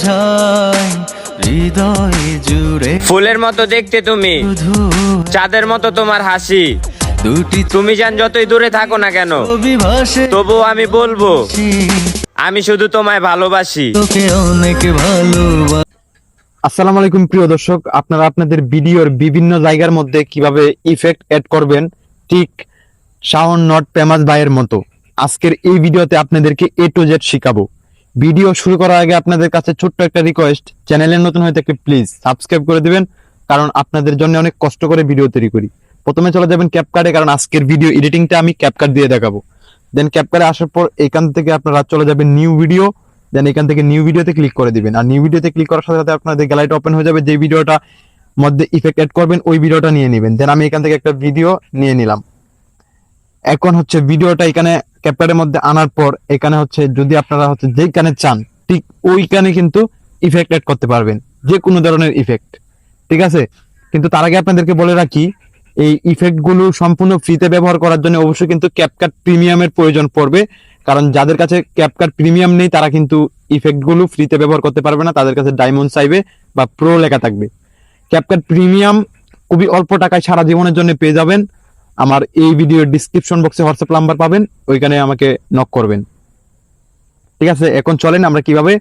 বোঝাই হৃদয় জুড়ে। ফুলের মতো দেখতে তুমি, চাঁদের মতো তোমার হাসি। দুটি তুমি জান যতই দূরে থাকো না কেন, ছবি ভাসে তবুও আমি বলবো আমি শুধু তোমায় ভালোবাসি। তোকে অনেক ভালোবাসি। আসসালামু আলাইকুম প্রিয় দর্শক, আপনারা আপনাদের ভিডিওর বিভিন্ন জায়গার মধ্যে কিভাবে ইফেক্ট এড করবেন ঠিক শাওন নট ফেমাস ভাইয়ের মতো আজকের এই ভিডিওতে আপনাদেরকে A to Z শিখাবো। ভিডিও শুরু করার আগে আপনাদের কাছে ছোট্ট একটা রিকোয়েস্ট, চ্যানেলে নতুন হয়ে থাকলে প্লিজ সাবস্ক্রাইব করে দিবেন, কারণ আপনাদের জন্য অনেক কষ্ট করে ভিডিও তৈরি করি। প্রথমে চলে যাবেন ক্যাপকাটে, কারণ আজকের ভিডিও এডিটিংটা আমি ক্যাপকাট দিয়ে দেখাবো। দেন ক্যাপকাটে আসার পর এখান থেকে আপনারা চলে যাবেন নিউ ভিডিও, দেন এখান থেকে নিউ ভিডিওতে ক্লিক করে দিবেন। আর নিউ ভিডিওতে ক্লিক করার সাথে সাথে আপনাদের গ্যালারিটা ওপেন হয়ে যাবে। যে ভিডিওটা মধ্যে ইফেক্ট এড করবেন ওই ভিডিওটা নিয়ে নেবেন। দেন আমি এখান থেকে একটা ভিডিও নিয়ে নিলাম। এখন হচ্ছে ভিডিওটা এখানে ক্যাপকাটের মধ্যে আনার পর এখানে হচ্ছে যদি আপনারা হচ্ছে যেখানে চান ঠিক ওইখানে কিন্তু ইফেক্ট এড করতে পারবেন, যে কোনো ধরনের ইফেক্ট, ঠিক আছে। কিন্তু তার আগে আপনাদেরকে বলে রাখি, এই ইফেক্ট গুলো সম্পূর্ণ ফ্রিতে ব্যবহার করার জন্য অবশ্যই কিন্তু ক্যাপকাট প্রিমিয়ামের প্রয়োজন পড়বে, কারণ যাদের কাছে ক্যাপকাট প্রিমিয়াম নেই তারা কিন্তু ইফেক্ট গুলো ফ্রিতে ব্যবহার করতে পারবে না, তাদের কাছে ডায়মন্ড চাইবে বা প্রো লেখা থাকবে। ক্যাপকাট প্রিমিয়াম খুবই অল্প টাকায় সারা জীবনের জন্য পেয়ে যাবেন। আমার এই ভিডিওর ডিসক্রিপশন বক্সে হোয়াটসঅ্যাপ নাম্বার পাবেন, ওইখানে আমাকে নক করবেন, ঠিক আছে। এখন চলেন আমরা কিভাবে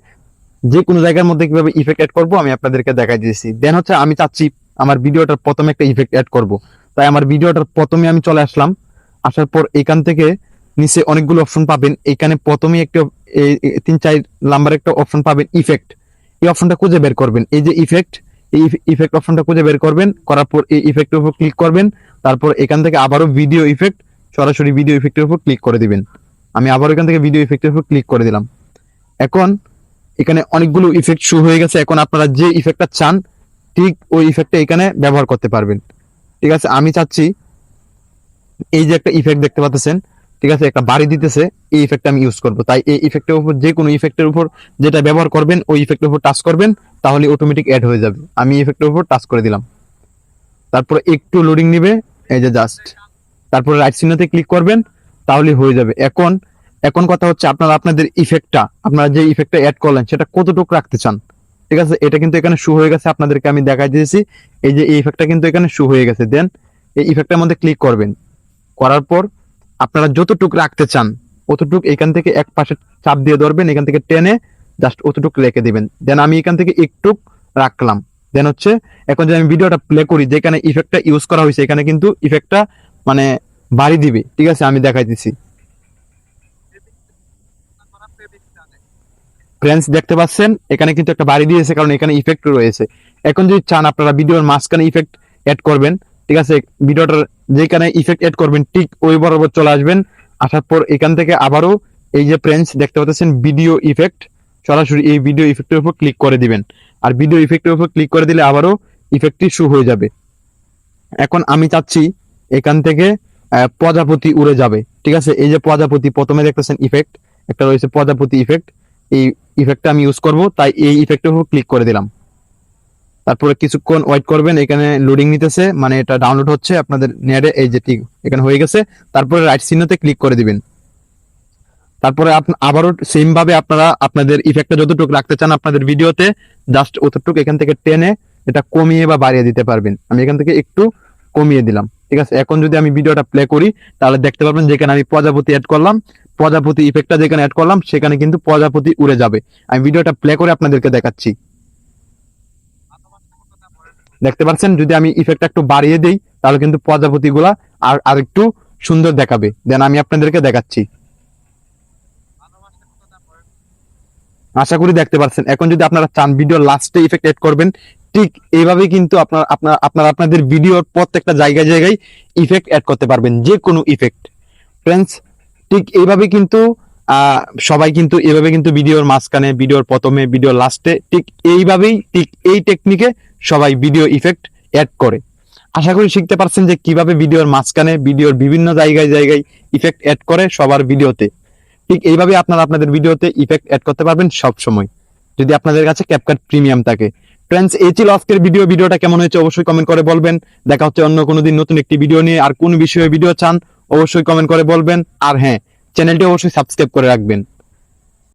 যে কোনো জায়গার মধ্যে কিভাবে ইফেক্ট এড করবো আমি আপনাদেরকে দেখাই দিয়েছি। দেন হচ্ছে আমি চাচ্ছি আমার ভিডিওটার প্রথমে একটা ইফেক্ট এড করব, তাই আমার ভিডিওটার প্রথমে আমি চলে আসলাম। আসার পর এখান থেকে নিচে অনেকগুলো অপশন পাবেন, এখানে প্রথমে একটা 3-4 নাম্বার একটা অপশন পাবেন ইফেক্ট। এই অপশনটা খুঁজে বের করবেন, এই যে ইফেক্ট, এই ইফেক্ট অপশনটা খুঁজে বের করবেন। করার পর এই ইফেক্টের উপর ক্লিক করবেন। তারপর এখান থেকে আবারও ভিডিও ইফেক্ট, সরাসরি ভিডিও ইফেক্টের উপর ক্লিক করে দিবেন। আমি আবার এখান থেকে ভিডিও ইফেক্টের উপর ক্লিক করে দিলাম। এখন এখানে অনেকগুলো ইফেক্ট শো হয়ে গেছে। এখন আপনারা যে ইফেক্টটা চান ঠিক ওই ইফেক্টটা এখানে ব্যবহার করতে পারবেন, ঠিক আছে। আমি চাচ্ছি এই যে একটা ইফেক্ট দেখতে পাচ্ছেন, ঠিক আছে, একটা বাড়ি দিতেছে, এই ইফেক্টটা আমি ইউজ করব। তাই এই ইফেক্টের উপর যে কোনো ইফেক্টের উপর যেটা ব্যবহার করবেন ওই ইফেক্টের উপর টাচ করবেন, তাহলে অটোমেটিক অ্যাড হয়ে যাবে। আমি ইফেক্টের উপর টাচ করে দিলাম। তারপরে একটু লোডিং নিবে, এই যে জাস্ট, তারপরে রাইট চিহ্নতে ক্লিক করবেন, তাহলে হয়ে যাবে। এখন কথা হচ্ছে আপনারা আপনাদের ইফেক্টটা, আপনারা যে ইফেক্টটা অ্যাড করলেন সেটা কতটুকু রাখতে চান, ঠিক আছে। এটা কিন্তু এখানে শো হয়ে গেছে, আপনাদেরকে আমি দেখাই দিয়েছি। এই যে এই ইফেক্টটা কিন্তু এখানে শো হয়ে গেছে। দেন এই ইফেক্টটার মধ্যে ক্লিক করবেন, করার পর আপনারা যতটুকু রাখতে চান অতটুকু এখান থেকে এক পাশে চাপ দিয়ে ধরবেন, এখান থেকে টেনে জাস্ট অতটুকু রেখে দিবেন। দেন আমি এখান থেকে একটু রাখলাম। দেন হচ্ছে এখন যদি আমি ভিডিওটা প্লে করি, যেখানে ইফেক্টটা ইউজ করা হয়েছে এখানে কিন্তু ইফেক্টটা মানে বাড়ি দিবে, ঠিক আছে। আমি দেখাই দিচ্ছি। ফ্রেন্ডস দেখতে পাচ্ছেন এখানে কিন্তু একটা বাড়ি দিয়েছে, কারণ এখানে ইফেক্ট রয়েছে। এখন যদি চান আপনারা ভিডিওর মাঝখানে ইফেক্ট অ্যাড করবেন, ঠিক আছে, ভিডিওটার যেখানে ইফেক্ট অ্যাড করবেন ঠিক ওই বরাবর চলে আসবেন। আসার পর এখান থেকে আবারও এই যে ফ্রেন্ডস দেখতে পাচ্ছেন ভিডিও ইফেক্ট, সরাসরি এই ভিডিও ইফেক্টের উপর ক্লিক করে দিবেন। আর ভিডিও ইফেক্টের উপর ক্লিক করে দিলে আবারও ইফেক্টটি শো হয়ে যাবে। এখন আমি চাচ্ছি এখান থেকে প্রজাপতি উড়ে যাবে, ঠিক আছে। এই যে প্রজাপতি প্রথমে দেখতেছেন ইফেক্ট একটা রয়েছে, প্রজাপতি ইফেক্ট, এই ইফেক্টটা আমি ইউজ করব, তাই এই ইফেক্টের উপর ক্লিক করে দিলাম। তারপরে কিছুক্ষণ ওয়েট করবেন, এখানে লোডিং নিতেছে, মানে এটা ডাউনলোড হচ্ছে আপনাদের নেটে। এই যে ঠিক এখানে হয়ে গেছে। তারপরে রাইট চিহ্নতে ক্লিক করে দিবেন। তারপরে আবারও সেম ভাবে আপনারা আপনাদের ইফেক্টটা যতটুকু রাখতে চান আপনাদের ভিডিওতে জাস্ট অতটুকু এখান থেকে টেনে এটা কমিয়ে বা বাড়িয়ে দিতে পারবেন। আমি এখান থেকে একটু কমিয়ে দিলাম, ঠিক আছে। এখন যদি আমি ভিডিওটা প্লে করি তাহলে দেখতে পারবেন যেখানে আমি প্রজাপতি অ্যাড করলাম, প্রজাপতি ইফেক্টটা যেখানে অ্যাড করলাম সেখানে কিন্তু প্রজাপতি উড়ে যাবে। আমি ভিডিওটা প্লে করে আপনাদেরকে দেখাচ্ছি। দেখতে পাচ্ছেন যদি আমি ইফেক্টটা একটু বাড়িয়ে দেই তাহলে কিন্তু প্রজাপতিগুলা আর একটু সুন্দর দেখাবে। দেন আমি আপনাদেরকে দেখাচ্ছি, আশা করি দেখতে পাচ্ছেন। এখন যদি আপনারা চান ভিডিও লাস্টে ইফেক্ট এড করবেন, ঠিক এইভাবেই কিন্তু আপনারা আপনাদের ভিডিওর প্রত্যেকটা জায়গায় জায়গায় ইফেক্ট এড করতে পারবেন, যে কোনো ইফেক্ট। ফ্রেন্ডস ঠিক এইভাবে কিন্তু সবাই কিন্তু এভাবে কিন্তু ভিডিওর মাঝখানে, ভিডিওর প্রথমে, ভিডিওর লাস্টে ঠিক এইভাবেই, ঠিক এই টেকনিকে সবাই ভিডিও ইফেক্ট এড করে। আশা করি শিখতে পারছেন যে কিভাবে ভিডিওর মাঝখানে, ভিডিওর বিভিন্ন জায়গায় জায়গায় ইফেক্ট এড করে সবার ভিডিওতে। ঠিক এইভাবে আপনারা আপনাদের ভিডিওতে ইফেক্ট এড করতে পারবেন সব সময়, যদি আপনাদের কাছে ক্যাপকাট প্রিমিয়াম থাকে। ফ্রেন্ডস এই ছিল আজকের ভিডিওটা কেমন হয়েছে অবশ্যই কমেন্ট করে বলবেন। দেখা হচ্ছে অন্য কোনো দিন নতুন একটি ভিডিও নিয়ে। আর কোন বিষয়ে ভিডিও চান অবশ্যই কমেন্ট করে বলবেন। আর হ্যাঁ, চ্যানেলটি অবশ্যই সাবস্ক্রাইব করে রাখবেন।